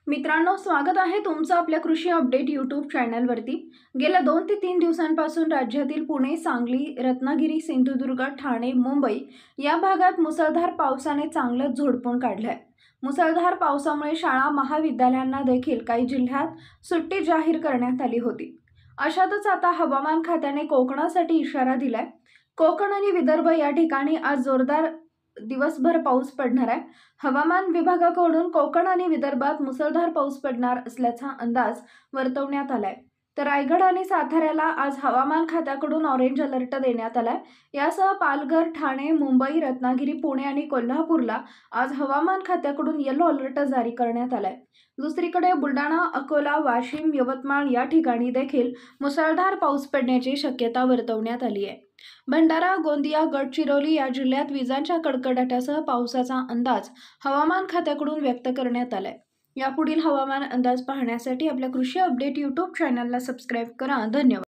मित्रांनो, स्वागत आहे तुमचं आपल्या कृषी अपडेट यूट्यूब चॅनलवरती। गेल्या 2 ते 3 दिवसांपासून राज्यातील पुणे, सांगली, रत्नागिरी, सिंधुदुर्ग, ठाणे, मुंबई या भागात मुसळधार पावसाने चांगलंच झोडपून काढलंय। मुसळधार पावसामुळे शाळा महाविद्यालयांना देखील काही जिल्ह्यात सुट्टी जाहीर करण्यात आली होती। अशातच आता हवामान खात्याने कोकणासाठी इशारा दिलाय। कोकण आणि विदर्भ या ठिकाणी आज जोरदार दिवसभर पाऊस पडणार आहे। हवामान विभागाकडून कोकण आणि विदर्भात मुसळधार पाऊस पडणार असल्याचा अंदाज वर्तवण्यात आलाय। तर रायगड आणि साताऱ्याला आज हवामान खात्याकडून ऑरेंज अलर्ट देण्यात आलाय। यासह पालघर, ठाणे, मुंबई, रत्नागिरी, पुणे आणि कोल्हापूरला आज हवामान खात्याकडून येलो अलर्ट जारी करण्यात आलाय। दुसरीकडे बुलढाणा, अकोला, वाशिम, यवतमाळ या ठिकाणी देखील मुसळधार पाऊस पडण्याची शक्यता वर्तवण्यात आली आहे। भंडारा, गोंदिया, गडचिरोली या जिल्ह्यात विजांच्या कडकडाटासह पावसाचा अंदाज हवामान खात्याकडून व्यक्त करण्यात आलाय। यापुढील हवामान अंदाज पाहण्यासाठी आपल्या कृषी अपडेट यूट्यूब चॅनलला सबस्क्राईब करा। धन्यवाद।